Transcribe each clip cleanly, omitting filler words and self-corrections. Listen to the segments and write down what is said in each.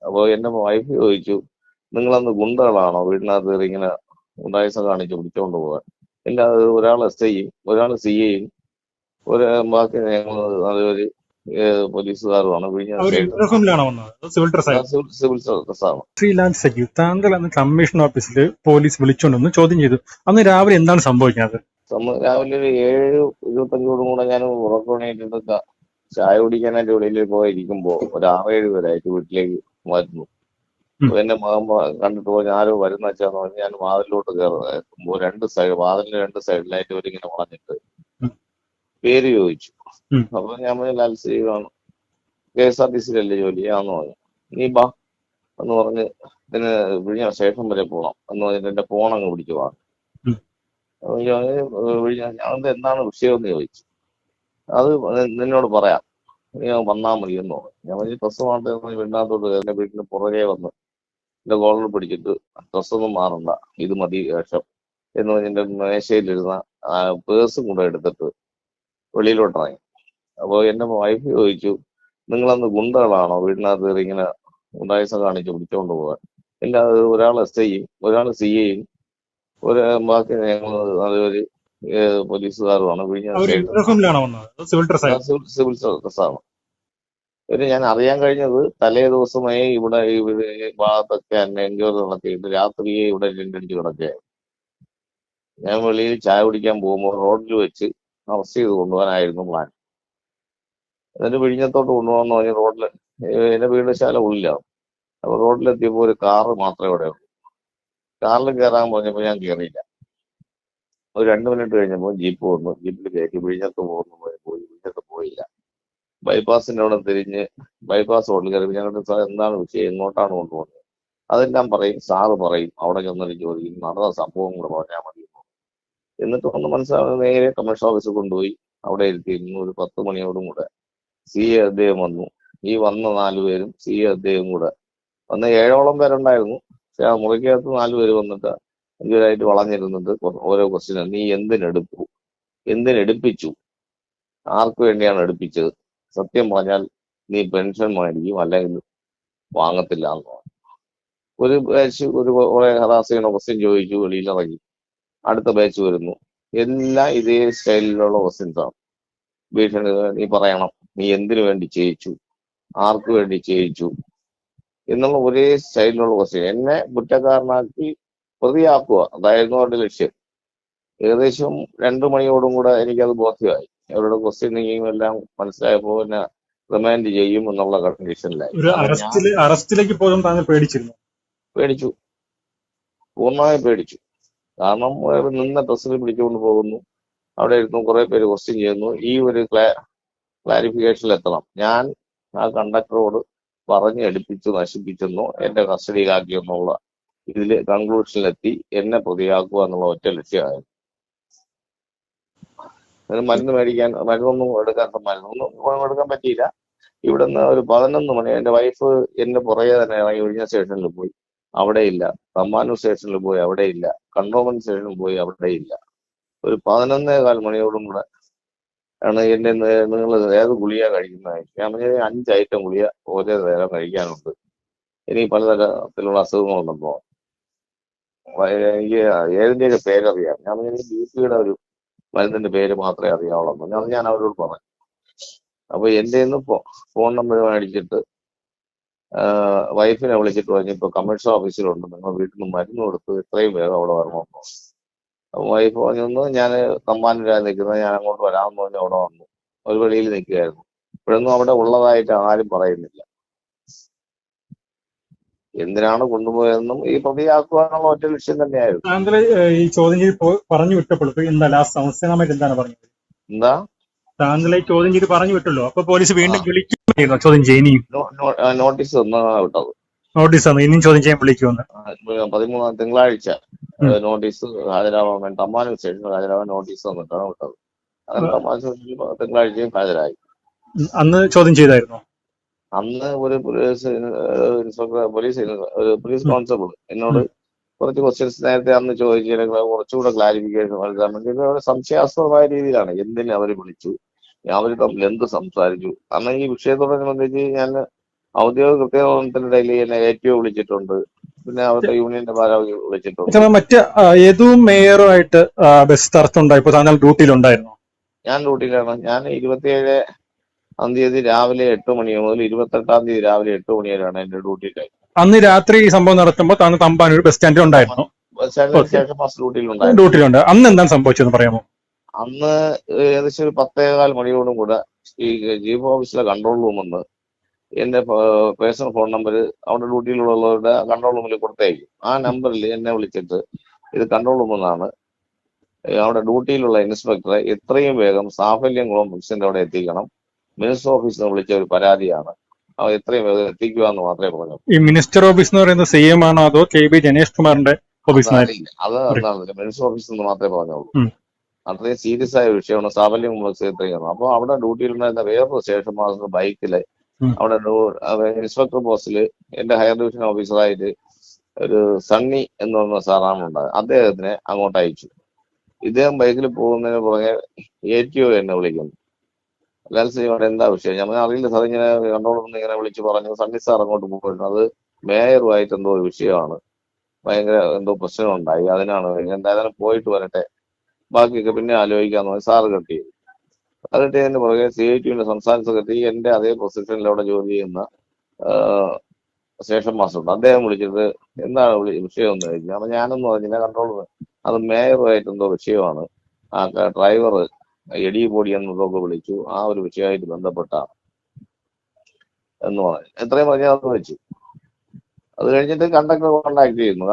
അപ്പോൾ എന്റെ വൈഫ് ചോദിച്ചു, നിങ്ങളന്ന് ഗുണ്ടകളാണോ വീടിനകത്ത് കയറി ഇങ്ങനെ ഗുണ്ടായുസം കാണിച്ച് പിടിച്ചോണ്ട് പോകാൻ? ഇല്ല, അത് ഒരാൾ SI-യും ഒരാൾ CA-യും ഒരു ബാക്കി ഞങ്ങൾ നല്ലൊരു പോലീസുകാരുമാണ്. വിഴിഞ്ഞ അവർ സ്റ്റേഷൻ യൂണിഫോമിലാണോ വന്നത്? അതോ സിവിൽ ഡ്രസ് ആയിരുന്നു? സിവിൽ സർവീസാണ്. ശ്രീലാൽ സജീവ്, താങ്കൾ അന്ന് കമ്മീഷൻ ഓഫീസിൽ പോലീസ് വിളിച്ചുകൊണ്ടൊന്ന് ചോദ്യം ചെയ്തു. അന്ന് രാവിലെ എന്താണ് സംഭവിക്കുന്നത്? രാവിലെ ഒരു 7:25 കൂടെ ഞാൻ ഉറക്കണേറ്റിട്ട് ചായ കുടിക്കാനായിട്ട് വെളിയിൽ പോയിരിക്കുമ്പോ ഒരു 6-7 പേരായിട്ട് വീട്ടിലേക്ക് വരുന്നു. അപ്പൊ എന്റെ മകൻ കണ്ടിട്ട് പോയി ആരോ വരുന്ന വെച്ചാന്ന് പറഞ്ഞ് ഞാൻ വാതിലോട്ട് കയറുമ്പോൾ വാതിലിന്റെ 2 സൈഡിലായിട്ട് ഇവരിങ്ങനെ വളഞ്ഞിട്ട് പേര് ചോദിച്ചു. അപ്പൊ ഞാൻ പറഞ്ഞു ലാൽ സജീവാണ്, KSRTC-യിലല്ലേ ജോലി ആന്ന് പറഞ്ഞു. നീ ബാ എന്ന് പറഞ്ഞ് ഇതിന് വിഴിഞ്ഞ സ്റ്റേഷൻ വരെ പോകണം എന്ന് പറഞ്ഞിട്ട് എന്റെ ഫോൺ അങ്ങ് പിടിച്ചു പോകാം. ഞാൻ എന്താണ് വിഷയം എന്ന് ചോദിച്ചു. അത് നിന്നോട് പറയാം, നീ വന്നാ മതി എന്ന് പറഞ്ഞു. ഞാൻ പറഞ്ഞ് ഡ്രസ്സ് മാറ്റി വീടിനകത്തോട്ട് എന്റെ വീട്ടിന് പുറകെ വന്ന് എന്റെ കോളർ പിടിച്ചിട്ട് ഡ്രസ്സൊന്നും മാറണ്ട, ഇത് മതി വേഷം എന്ന് പറഞ്ഞ് എന്റെ മേശയിലിരുന്ന പേഴ്സും കൂടെ എടുത്തിട്ട് വെളിയിലോട്ടിറങ്ങി. അപ്പോൾ എന്റെ വൈഫ് ചോദിച്ചു, നിങ്ങളന്ന് ഗുണ്ടകളാണോ വീടിനകത്ത് കയറി ഇങ്ങനെ ഗുണ്ടായുസം കാണിച്ച് പിടിച്ചോണ്ട് പോകാൻ? ഇല്ല, അത് ഒരാൾ SI-യും ഒരാൾ CA-യും ഒരു ബാക്കി ഞങ്ങൾ നല്ലൊരു പോലീസുകാരുമാണ്. വിഴിഞ്ഞ അവർ സ്റ്റേഷൻ യൂണിഫോമിലാണോ വന്നത്? അതോ സിവിൽ ഡ്രസ് ആയിരുന്നു? സിവിൽ സർവീസാണ്. പിന്നെ ഞാൻ അറിയാൻ കഴിഞ്ഞത് തലേ ദിവസമേ ഇവിടെ ഈ ഭാഗത്തൊക്കെ എൻക്വയറി നടത്തിയിട്ട് രാത്രിയെ ഇവിടെ ടെന്റടിച്ച് കിടക്കുകയായിരുന്നു. ഞാൻ വെളിയിൽ ചായ കുടിക്കാൻ പോകുമ്പോൾ റോഡിൽ വെച്ച് അറസ്റ്റ് ചെയ്ത് കൊണ്ടുപോകാനായിരുന്നു പ്ലാൻ. എന്നിട്ട് വിഴിഞ്ഞത്തോട്ട് കൊണ്ടുപോകാന്ന് പറഞ്ഞ് റോഡിൽ എന്റെ വീട് ശാല ഉള്ളിലാണ്. അപ്പൊ റോഡിലെത്തിയപ്പോൾ ഒരു കാറ് മാത്രമേ ഇവിടെ ഉള്ളൂ. കാറിൽ കയറാൻ പറഞ്ഞപ്പോൾ ഞാൻ കയറിയില്ല. ഒരു 2 മിനിറ്റ് കഴിഞ്ഞപ്പോൾ ജീപ്പ് വന്നു. ജീപ്പിൽ കയറ്റി വിഴിഞ്ഞത്ത് പോയി. വിഴിഞ്ഞത്ത് പോയില്ല. ബൈപ്പാസിന്റെ അവിടെ തിരിഞ്ഞ് ബൈപ്പാസ് റോഡിൽ കയറി ഞങ്ങളുടെ സാർ എന്താണ് വിഷയം, എങ്ങോട്ടാണ് കൊണ്ടുപോകുന്നത്? അതെല്ലാം പറയും, സാറ് പറയും. അവിടെ ചെന്നിട്ട് ചോദിക്കും, നടന്ന സംഭവം കൂടെ പറഞ്ഞാൽ മതി. എന്നിട്ട് ഒന്ന് മനസ്സിലാവുന്നത് നേരെ കമ്മീഷൻ ഓഫീസിൽ കൊണ്ടുപോയി അവിടെ ഇരുത്തിയിരുന്നു. ഒരു 10 മണിയോടും കൂടെ CA അദ്ദേഹം വന്നു. ഈ വന്ന 4 പേരും CA അദ്ദേഹം കൂടെ വന്ന് 7ഓളം പേരുണ്ടായിരുന്നു. പക്ഷെ ആ മുറിക്കകത്ത് 4 പേര് വന്നിട്ട് 5 പേരായിട്ട് വളഞ്ഞിരുന്നിട്ട് ഓരോ ക്വസ്റ്റ്യൻ, നീ എന്തിനെടുപ്പിച്ചു, ആർക്ക് വേണ്ടിയാണ് എടുപ്പിച്ചത്, സത്യം പറഞ്ഞാൽ നീ പെൻഷൻ മേടിക്കും അല്ലെങ്കിൽ വാങ്ങത്തില്ല എന്ന് പറഞ്ഞു. ഒരു ബാച്ച് കുറെ ഹറാസ് ചെയ്യണ ക്വസ്റ്റ്യൻ ചോദിച്ചു, വെളിയിലിറങ്ങി. അടുത്ത ബാച്ച് വരുന്നു. എല്ലാം ഇതേ സ്റ്റൈലിലുള്ള ക്വസ്റ്റ്യൻസ് ആണ്. ഭീഷണി, നീ പറയണം, നീ എന്തിനു വേണ്ടി ചെയ്യിച്ചു, ആർക്ക് വേണ്ടി ചെയ്യിച്ചു എന്നുള്ള ഒരേ സ്റ്റൈലിലുള്ള ക്വസ്റ്റ്യൻ. എന്നെ കുറ്റക്കാരനാക്കി പ്രതിയാക്കുക, അതായിരുന്നു അവരുടെ ലക്ഷ്യം. ഏകദേശം 2 മണിയോടും കൂടെ എനിക്കത് ബോധ്യമായി. അവരുടെ ക്വസ്റ്റ്യനിങ്ങും എല്ലാം മനസ്സിലായപ്പോൾ എന്നെ റിമാൻഡ് ചെയ്യും എന്നുള്ള കണ്ടീഷനിലായി. ഒരു കാരണം ഞാൻ അറസ്റ്റിലേക്ക് പോകാൻ താങ്കൾ പേടിച്ചിരുന്നു? പേടിച്ചു, പൂർണ്ണമായും പേടിച്ചു. കാരണം നിന്ന ഡ്രസ്സിൽ പിടിച്ചുകൊണ്ട് പോകുന്നു, അവിടെ ഇരുന്നു കുറെ പേര് ക്വസ്റ്റ്യൻ ചെയ്യുന്നു. ഈ ഒരു ക്ലാരിഫിക്കേഷനിൽ എത്തണം. ഞാൻ ആ കണ്ടക്ടറോട് പറഞ്ഞ് എടുപ്പിച്ചു നശിപ്പിച്ചെന്നോ എന്റെ കസ്റ്റഡിയിലാക്കിയെന്നുള്ള ഇതില് കൺക്ലൂഷനിലെത്തി എന്നെ പ്രതിയാക്കുക എന്നുള്ള ഒറ്റ ലക്ഷ്യമായിരുന്നു. മരുന്നൊന്നും എടുക്കാൻ പറ്റിയില്ല. ഇവിടുന്ന് ഒരു 11 മണി എന്റെ വൈഫ് എന്റെ പുറകെ തന്നെ ഇറങ്ങി വിഴിഞ്ഞ സ്റ്റേഷനിൽ പോയി, അവിടെയില്ല. തമ്പാനൂർ സ്റ്റേഷനിൽ പോയി, അവിടെയില്ല. കണ്ടോൺമെന്റ് സ്റ്റേഷനിൽ പോയി, അവിടെയില്ല. ഒരു 11:15 മണിയോടും കൂടെ ആണ് എന്റെ നിങ്ങൾ ഏത് ഗുളിക കഴിക്കുന്നത്? ഞാൻ പറഞ്ഞ 5 ഐറ്റം ഗുളിക ഓരോ നേരം കഴിക്കാനുണ്ട്, എനിക്ക് പലതരത്തിലുള്ള അസുഖങ്ങളുണ്ടെന്നോ. എനിക്ക് ഏതിന്റെയൊക്കെ പേരറിയാം. ഞാൻ പറഞ്ഞ BP-യുടെ ഒരു മരുന്നിന്റെ പേര് മാത്രമേ അറിയാവുള്ളൂ. ഞാൻ അവരോട് പറഞ്ഞു. അപ്പൊ എന്റെ ഫോൺ നമ്പർ മേടിച്ചിട്ട് വൈഫിനെ വിളിച്ചിട്ട് പറഞ്ഞു, ഇപ്പൊ കമ്മീഷൻ ഓഫീസിലുണ്ട്, നിങ്ങൾ വീട്ടിൽ നിന്ന് മരുന്ന് കൊടുത്ത് എത്രയും വേഗം അവിടെ വരണമെന്നോ. അപ്പൊ വൈഫ് പറഞ്ഞു, ഞാൻ തമ്പാനൂരായി നിൽക്കുന്നത്, ഞാൻ അങ്ങോട്ട് വരാമെന്ന് പറഞ്ഞ് അവിടെ വന്നു. ഒരു വെളിയിൽ നിൽക്കുകയായിരുന്നു. ഇപ്പോഴൊന്നും അവിടെ ഉള്ളതായിട്ട് ആരും പറയുന്നില്ല. എന്തിനാണ് കൊണ്ടുപോയതെന്നും ഈ പ്രതിയാക്കുക എന്നുള്ള ഒറ്റ ലക്ഷ്യം തന്നെയായിരുന്നു. താങ്കളെ ഈ ചോദ്യം ചെയ്ത് പറഞ്ഞു വിട്ടപ്പോൾ എന്താ ലാസ്റ്റ് അവസാനമായിട്ട് എന്താണ് പറഞ്ഞത്? എന്താ താങ്കളെ ചോദ്യം ചെയ്ത് പറഞ്ഞു വിട്ടല്ലോ, അപ്പൊ പോലീസ് വീണ്ടും വിളിക്കുന്നു ചോദ്യം ചെയ്യാൻ? നോട്ടീസ് തന്നാ വിട്ടത്. നോട്ടീസ് ആണ്, ഇനിയും ചോദ്യം ചെയ്യാൻ വിളിക്കുമെന്ന്. 13 തിങ്കളാഴ്ച നോട്ടീസ് ഹാജരാവാൻ തമ്പാനൂർ സ്റ്റേഷനിൽ ഹാജരാവാൻ നോട്ടീസ് തന്നിട്ടാണ് വിട്ടത്. അങ്ങനെ തമ്പാനൂർ സ്റ്റേഷനിൽ തിങ്കളാഴ്ചയും ഹാജരായി. അന്ന് ചോദ്യം ചെയ്തായിരുന്നു? അന്ന് ഒരു പോലീസ് കോൺസ്റ്റബിൾ എന്നോട് കുറച്ച് ക്വസ്റ്റ്യൻസ് നേരത്തെ അന്ന് ചോദിച്ചതിന് കുറച്ചുകൂടെ ക്ലാരിഫിക്കേഷൻ നൽകാൻ വേണ്ടി സംശയാസ്പദമായ രീതിയിലാണ്. എന്തിന് അവർ വിളിച്ചു, അവർ തമ്മിൽ എന്ത് സംസാരിച്ചു. കാരണം ഈ വിഷയത്തോടനുബന്ധിച്ച് ഞാൻ ഔദ്യോഗിക കൃത്യനിർവഹണത്തിനിടയിൽ എന്നെ ATO വിളിച്ചിട്ടുണ്ട്. പിന്നെ അവരുടെ യൂണിയന്റെ ഭാരവാഹി വിളിച്ചിട്ടുണ്ട്. മറ്റ് യദുവും മേയറുമായിട്ട് ബസ് തർക്കമുണ്ടായി. ഇപ്പൊ താങ്കൾ ഡ്യൂട്ടിയിലുണ്ടായിരുന്നു? ഞാൻ ഡ്യൂട്ടിയിലാണ്. ഞാൻ 27-ാം തീയതി രാവിലെ 8 മണി മുതൽ 28-ാം തീയതി രാവിലെ 8 മണി വരെയാണ് എന്റെ ഡ്യൂട്ടി ടൈം. അന്ന് രാത്രി ഈ സംഭവം നടത്തുമ്പോൾ താങ്കൾ തമ്പാനൂർ ബസ് സ്റ്റാൻഡിൽ ഉണ്ടായിരുന്നു? ബസ് സ്റ്റാൻഡിന് ഓക്കെ, ശേഷം ബസ് ഡ്യൂട്ടിയിലുണ്ടായിരുന്നു. ഡ്യൂട്ടിയിലുണ്ട്. അന്ന് എന്താണ് സംഭവിച്ചതെന്ന് പറയാമോ? അന്ന് ഏകദേശം ഒരു 10:15 മണിയോടും കൂടെ ഈ ചീഫ് ഓഫീസിലെ കൺട്രോൾ റൂമെന്ന് എന്റെ പേഴ്സണൽ ഫോൺ നമ്പർ അവിടെ ഡ്യൂട്ടിയിലുള്ളവരുടെ കൺട്രോൾ റൂമിൽ കൊടുത്തേക്കും. ആ നമ്പറിൽ എന്നെ വിളിച്ചിട്ട് ഇത് കൺട്രോൾ റൂമിൽ നിന്നാണ്, അവിടെ ഡ്യൂട്ടിയിലുള്ള ഇൻസ്പെക്ടറെ എത്രയും വേഗം സാഫല്യം കോംപ്ലക്സിന്റെ അവിടെ എത്തിക്കണം, മിനിസ്റ്റർ ഓഫീസിൽ നിന്ന് വിളിച്ച ഒരു പരാതിയാണ്, അവ എത്രയും വേഗം എത്തിക്കുക എന്ന് മാത്രമേ പറഞ്ഞു. ഈ മിനിസ്റ്റർ ഓഫീസ് എന്ന് പറയുന്നത് CM ആണോ അതോ KB ജനേഷ് കുമാറിന്റെ ഓഫീസ്? അതറിയില്ല, അത് എന്താണ് മിനിസ്റ്റർ ഓഫീസിൽ നിന്ന് മാത്രമേ പറഞ്ഞുള്ളൂ. അത്രയും സീരിയസ് ആയ വിഷയമാണ് സാഫല്യം കോംപ്ലക്സ് എത്തിക്കണം. അപ്പോൾ അവിടെ ഡ്യൂട്ടിയിലുണ്ടായിരുന്ന വേറൊരു സ്റ്റേഷൻ മാസ്റ്റർ ബൈക്കില് അവിടെ ഇൻസ്പെക്ടർ പോസ്റ്റില് എന്റെ ഹയർ ഡിവിഷൻ ഓഫീസറായിട്ട് ഒരു സണ്ണി എന്ന് പറഞ്ഞ സാറാണ് ഉണ്ടായത്. അദ്ദേഹത്തിനെ അങ്ങോട്ട് അയച്ചു. ഇദ്ദേഹം ബൈക്കിൽ പോകുന്നതിന് പുറകെ ATO എന്നെ വിളിക്കുന്നു. ലാൽ സിനിമയുടെ എന്താ വിഷയം? ഞാൻ അറിയില്ല സാർ, ഇങ്ങനെ കൺട്രോൾ റൂമിൽ ഇങ്ങനെ വിളിച്ചു പറഞ്ഞു സണ്ണി സാർ അങ്ങോട്ട് പോയിരുന്നു, അത് മേയറുമായിട്ട് എന്തോ ഒരു വിഷയമാണ്, ഭയങ്കര എന്തോ പ്രശ്നമുണ്ടായി, അതിനാണ് എന്തായാലും പോയിട്ട് വരട്ടെ, ബാക്കിയൊക്കെ പിന്നെ ആലോചിക്കാന്ന് പറഞ്ഞ് സാറ് കട്ട് ചെയ്തു. അത് കട്ട് ചെയ്തതിന് പുറകെ CITയുടെ സംസ്ഥാന സെക്രട്ടറി എന്റെ അതേ പൊസിഷനിൽ അവിടെ ജോലി ചെയ്യുന്ന സ്റ്റേഷൻ മാസ്റ്റർ ഉണ്ട്, അദ്ദേഹം വിളിച്ചിട്ട് എന്താണ് വിഷയം എന്ന് ചോദിച്ചു. അപ്പൊ ഞാനൊന്നും പറഞ്ഞില്ല, കൺട്രോൾ അത് മേയറുമായിട്ട് എന്തോ വിഷയമാണ്, ആ ഡ്രൈവർ എടി പൊടി എന്നതൊക്കെ വിളിച്ചു, ആ ഒരു വിഷയമായിട്ട് ബന്ധപ്പെട്ടാണ് എന്ന് പറഞ്ഞു. എത്രയും പറഞ്ഞാൽ അത് വെച്ചു. അത് കഴിഞ്ഞിട്ട് കണ്ടക്ടർ കോണ്ടാക്ട് ചെയ്യുന്നു.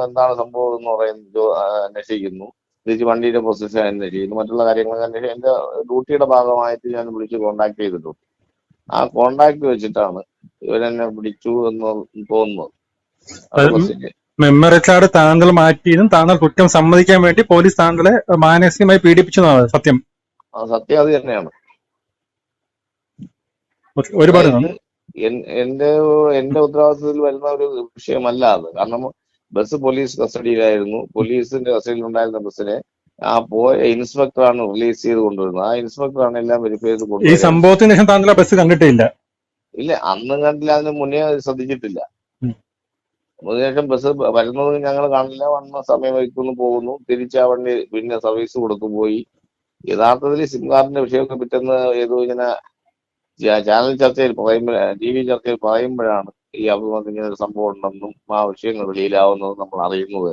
എന്താണ് സംഭവം എന്ന് പറയുന്നത് അന്വേഷിക്കുന്നു. തിരിച്ച് വണ്ടിയുടെ പൊസിഷൻ അന്വേഷിക്കുന്നു, മറ്റുള്ള കാര്യങ്ങളൊക്കെ അന്വേഷിക്കും. എന്റെ ഡ്യൂട്ടിയുടെ ഭാഗമായിട്ട് ഞാൻ വിളിച്ച് കോണ്ടാക്ട് ചെയ്തിട്ടുണ്ട്. ആ കോണ്ടാക്ട് വെച്ചിട്ടാണ് ഇവരെന്നെ പിടിച്ചു എന്ന് തോന്നുന്നത്. മെമ്മറി കാർഡ് താങ്കൾ മാറ്റിയതും താങ്കൾ കുറ്റം സമ്മതിക്കാൻ വേണ്ടി പോലീസ് താങ്കളെ മാനസികമായി പീഡിപ്പിച്ചു എന്നാണ് സത്യം? സത്യം അത് തന്നെയാണ്. ഒരുപാട് എന്റെ ഉത്തരവാദിത്തത്തിൽ വരുന്ന ഒരു വിഷയമല്ല അത്. കാരണം ബസ് പോലീസ് കസ്റ്റഡിയിലായിരുന്നു. പോലീസിന്റെ കസ്റ്റഡിയിൽ ഉണ്ടായിരുന്ന ബസ്സിനെ ആ പോയ ഇൻസ്പെക്ടറാണ് റിലീസ് ചെയ്ത് കൊണ്ടുവരുന്നത്. ആ ഇൻസ്പെക്ടറാണ് എല്ലാം വെരിഫൈ ചെയ്ത് കൊണ്ടുവരുന്നത്. ഈ സംഭവത്തിന് ശേഷം താങ്കൾ ബസ് കണ്ടിട്ടില്ല? ഇല്ല, അന്നും കണ്ടില്ല, അതിന് മുന്നേ ശ്രദ്ധിച്ചിട്ടില്ല. അതിനുശേഷം ബസ് വരുന്നത് ഞങ്ങൾ കാണില്ല, വന്ന സമയം വയ്ക്കുന്നു, പോകുന്നു, തിരിച്ച് ആ വണ്ടി പിന്നെ സർവീസ് കൊടുത്തു പോയി. യഥാർത്ഥത്തിൽ സിം കാർഡിന്റെ വിഷയമൊക്കെ പിറ്റേന്ന് ഏതോ ഇങ്ങനെ ചാനൽ ചർച്ചയിൽ TV ചർച്ചയിൽ പറയുമ്പോഴാണ് ഈ അഭിമുഖത്ത് ഇങ്ങനെ ഒരു സംഭവം ഉണ്ടെന്നും ആ വിഷയങ്ങൾ വെളിയിലാവുന്നതും നമ്മൾ അറിയുന്നത്.